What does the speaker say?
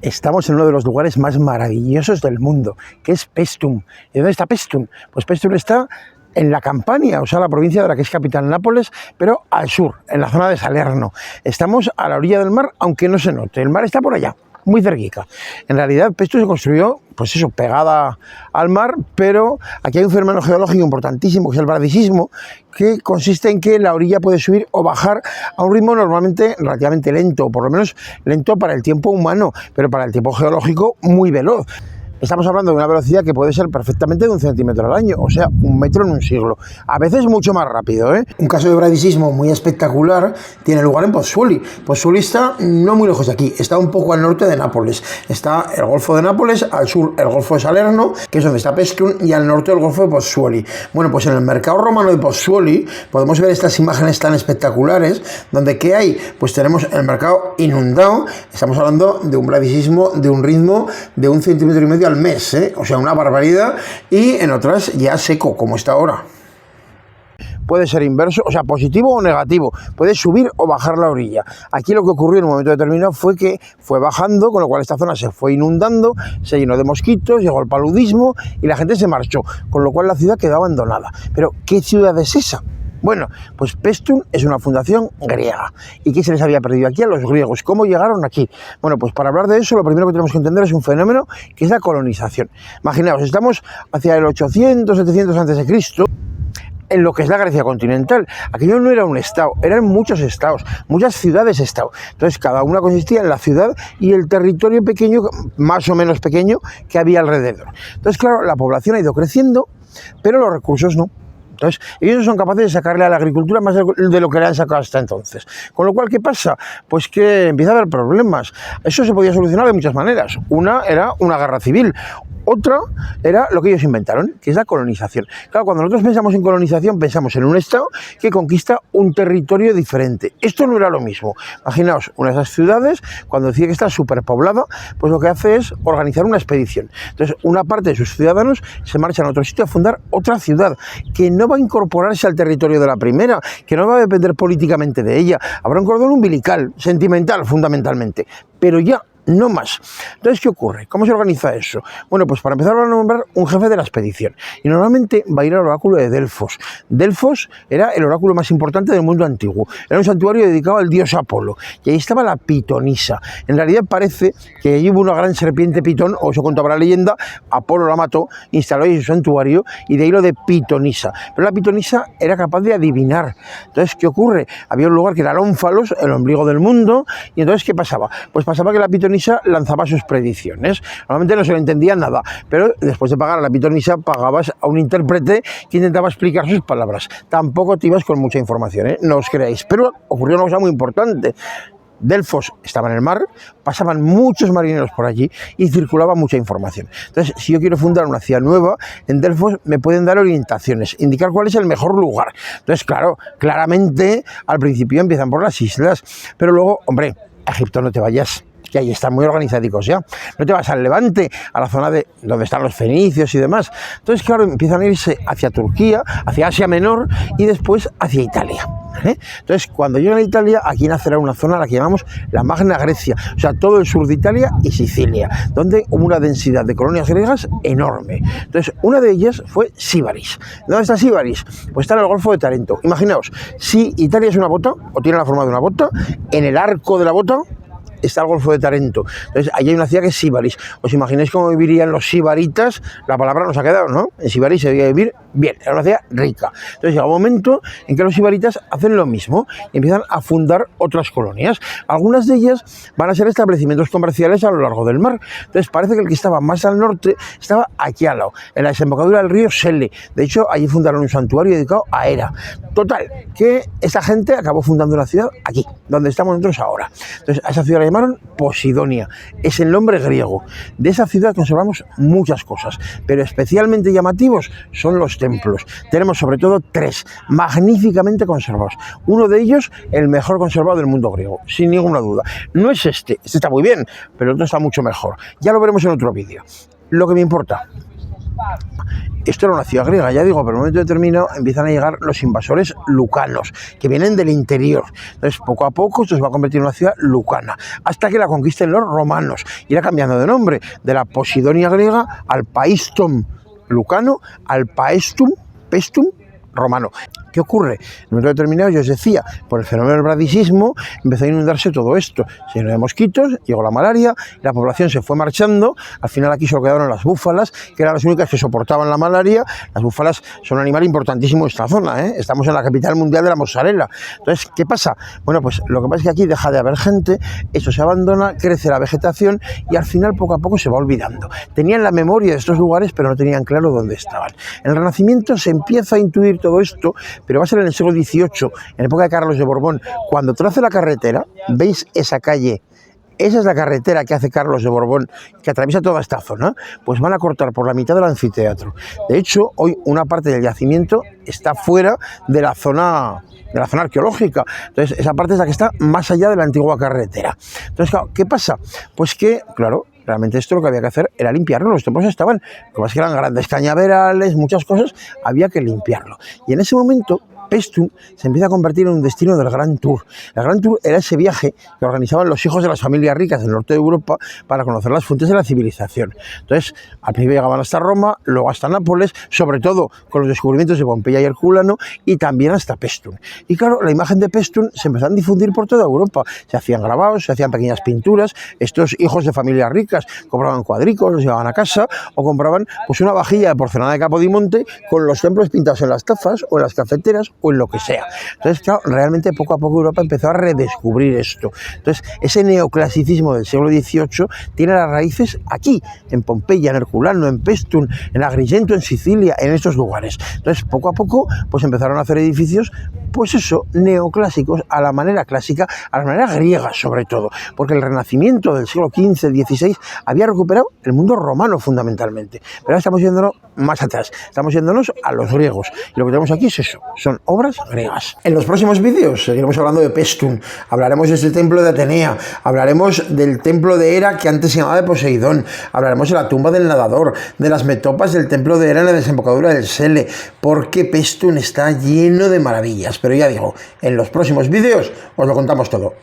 Estamos en uno de los lugares más maravillosos del mundo, que es Paestum. ¿Y dónde está Paestum? Pues Paestum está en la Campania, o sea, la provincia de la que es capital Nápoles, pero al sur, en la zona de Salerno. Estamos a la orilla del mar, aunque no se note, el mar está por allá, muy cerquita. En realidad, Paestum se construyó, pues eso, pegada al mar, pero aquí hay un fenómeno geológico importantísimo, que es el bradisismo, que consiste en que la orilla puede subir o bajar a un ritmo normalmente relativamente lento, o por lo menos lento para el tiempo humano, pero para el tiempo geológico muy veloz. Estamos hablando de una velocidad que puede ser perfectamente de 1 centímetro al año, o sea, 1 metro en un siglo. A veces mucho más rápido, ¿eh? Un caso de bradisismo muy espectacular tiene lugar en Pozzuoli. Pozzuoli está no muy lejos de aquí, está un poco al norte de Nápoles. Está el Golfo de Nápoles, al sur el Golfo de Salerno, que es donde está Paestum, y al norte el Golfo de Pozzuoli. Bueno, pues en el mercado romano de Pozzuoli podemos ver estas imágenes tan espectaculares, donde ¿qué hay? Pues tenemos el mercado inundado. Estamos hablando de un bradisismo de un ritmo de 1,5 centímetros al mes, o sea, una barbaridad, y en otras ya seco, como está ahora. Puede ser inverso, o sea, positivo o negativo, puede subir o bajar la orilla. Aquí lo que ocurrió en un momento determinado fue que fue bajando, con lo cual esta zona se fue inundando, se llenó de mosquitos, llegó el paludismo y la gente se marchó, con lo cual la ciudad quedó abandonada. Pero, ¿qué ciudad es esa? Bueno, pues Paestum es una fundación griega. ¿Y qué se les había perdido aquí a los griegos? ¿Cómo llegaron aquí? Bueno, pues para hablar de eso, lo primero que tenemos que entender es un fenómeno que es la colonización. Imaginaos, estamos hacia el 800, 700 a.C., en lo que es la Grecia continental. Aquello no era un estado, eran muchos estados, muchas ciudades-estado. Entonces, cada una consistía en la ciudad y el territorio pequeño, más o menos pequeño, que había alrededor. Entonces, claro, la población ha ido creciendo, pero los recursos no. Entonces, ellos no son capaces de sacarle a la agricultura más de lo que le han sacado hasta entonces. Con lo cual, ¿qué pasa? Pues que empieza a haber problemas. Eso se podía solucionar de muchas maneras. Una era una guerra civil. Otra era lo que ellos inventaron, que es la colonización. Claro, cuando nosotros pensamos en colonización, pensamos en un estado que conquista un territorio diferente. Esto no era lo mismo. Imaginaos, una de esas ciudades, cuando decía que está superpoblada, pues lo que hace es organizar una expedición. Entonces, una parte de sus ciudadanos se marchan a otro sitio a fundar otra ciudad, que no va a incorporarse al territorio de la primera, que no va a depender políticamente de ella. Habrá un cordón umbilical, sentimental, fundamentalmente, pero ya no más. Entonces, ¿qué ocurre? ¿Cómo se organiza eso? Bueno, pues para empezar van a nombrar un jefe de la expedición. Y normalmente va a ir al oráculo de Delfos. Delfos era el oráculo más importante del mundo antiguo. Era un santuario dedicado al dios Apolo. Y ahí estaba la pitonisa. En realidad parece que allí hubo una gran serpiente pitón, o eso contaba la leyenda. Apolo la mató, instaló ahí su santuario, y de ahí lo de pitonisa. Pero la pitonisa era capaz de adivinar. Entonces, ¿qué ocurre? Había un lugar que era el ónfalos, el ombligo del mundo. Y entonces, ¿qué pasaba? Pues pasaba que la pitonisa lanzaba sus predicciones. Normalmente no se le entendía nada, pero después de pagar a la pitonisa pagabas a un intérprete que intentaba explicar sus palabras. Tampoco te ibas con mucha información, no os creáis. Pero ocurrió una cosa muy importante. Delfos estaba en el mar, pasaban muchos marineros por allí y circulaba mucha información. Entonces, si yo quiero fundar una ciudad nueva, en Delfos me pueden dar orientaciones, indicar cuál es el mejor lugar. Entonces, claro, claramente al principio empiezan por las islas, pero luego, hombre, a Egipto no te vayas, que ahí están muy organizadicos ya. No te vas al Levante, a la zona de donde están los fenicios y demás. Entonces, claro, empiezan a irse hacia Turquía, hacia Asia Menor y después hacia Italia. Entonces, cuando llegan a Italia, aquí nacerá una zona a la que llamamos la Magna Grecia, o sea, todo el sur de Italia y Sicilia, donde hubo una densidad de colonias griegas enorme. Entonces, una de ellas fue Síbaris. ¿Dónde está Síbaris? Pues está en el Golfo de Tarento. Imaginaos, si Italia es una bota, o tiene la forma de una bota, en el arco de la bota está el Golfo de Tarento. Entonces, allí hay una ciudad que es Síbaris. ¿Os imagináis cómo vivirían los sibaritas? La palabra nos ha quedado, ¿no? En Síbaris se debía vivir bien, era una ciudad rica. Entonces, llega un momento en que los sibaritas hacen lo mismo y empiezan a fundar otras colonias. Algunas de ellas van a ser establecimientos comerciales a lo largo del mar. Entonces, parece que el que estaba más al norte estaba aquí al lado, en la desembocadura del río Selle. De hecho, allí fundaron un santuario dedicado a Hera. Total, que esta gente acabó fundando una ciudad aquí, donde estamos nosotros ahora. Entonces, a esa ciudad la llamaron Posidonia, es el nombre griego. De esa ciudad conservamos muchas cosas, pero especialmente llamativos son los templos. Tenemos sobre todo 3, magníficamente conservados. Uno de ellos, el mejor conservado del mundo griego, sin ninguna duda. No es este está muy bien, pero el otro está mucho mejor. Ya lo veremos en otro vídeo. Lo que me importa, Esto era una ciudad griega, ya digo, pero en un momento determinado empiezan a llegar los invasores lucanos, que vienen del interior. Entonces, poco a poco esto se va a convertir en una ciudad lucana, hasta que la conquisten los romanos. Irá cambiando de nombre, de la Posidonia griega al Paestum lucano, al Pestum romano. ¿Qué ocurre? En un momento determinado, yo os decía, por el fenómeno del bradisismo, empezó a inundarse todo esto. Se llenó de mosquitos, llegó la malaria, la población se fue marchando, al final aquí solo quedaron las búfalas, que eran las únicas que soportaban la malaria. Las búfalas son un animal importantísimo en esta zona, ¿eh? Estamos en la capital mundial de la mozzarella. Entonces, ¿qué pasa? Bueno, pues lo que pasa es que aquí deja de haber gente, esto se abandona, crece la vegetación y al final poco a poco se va olvidando. Tenían la memoria de estos lugares, pero no tenían claro dónde estaban. En el Renacimiento se empieza a intuir todo esto, pero va a ser en el siglo XVIII, en época de Carlos de Borbón, cuando trace la carretera. ¿Veis esa calle? Esa es la carretera que hace Carlos de Borbón, que atraviesa toda esta zona. Pues van a cortar por la mitad del anfiteatro. De hecho, hoy una parte del yacimiento está fuera de la zona arqueológica. Entonces, esa parte es la que está más allá de la antigua carretera. Entonces, claro, ¿qué pasa? Pues que, claro, realmente esto lo que había que hacer era limpiarlo. Los templos estaban, lo que pasa es que eran grandes cañaverales, muchas cosas, había que limpiarlo. Y en ese momento, Paestum se empieza a convertir en un destino del Gran Tour. El Gran Tour era ese viaje que organizaban los hijos de las familias ricas del norte de Europa para conocer las fuentes de la civilización. Entonces, al principio llegaban hasta Roma, luego hasta Nápoles, sobre todo con los descubrimientos de Pompeya y Herculano, y también hasta Paestum. Y claro, la imagen de Paestum se empezó a difundir por toda Europa. Se hacían grabados, se hacían pequeñas pinturas. Estos hijos de familias ricas compraban cuadricos, los llevaban a casa, o compraban pues una vajilla de porcelana de Capodimonte con los templos pintados en las tazas o en las cafeteras o en lo que sea. Entonces, claro, realmente poco a poco Europa empezó a redescubrir esto. Entonces, ese neoclasicismo del siglo XVIII tiene las raíces aquí, en Pompeya, en Herculano, en Paestum, en Agrigento, en Sicilia, en estos lugares. Entonces, poco a poco, pues empezaron a hacer edificios, pues eso, neoclásicos, a la manera clásica, a la manera griega sobre todo, porque el Renacimiento del siglo XV, XVI, había recuperado el mundo romano fundamentalmente. Pero ahora estamos yéndonos más atrás, estamos yéndonos a los griegos. Y lo que tenemos aquí es eso, son obras griegas. En los próximos vídeos seguiremos hablando de Paestum, hablaremos de este templo de Atenea, hablaremos del templo de Hera que antes se llamaba de Poseidón, hablaremos de la tumba del nadador, de las metopas del templo de Hera en la desembocadura del Sele, porque Paestum está lleno de maravillas. Pero ya digo, en los próximos vídeos os lo contamos todo.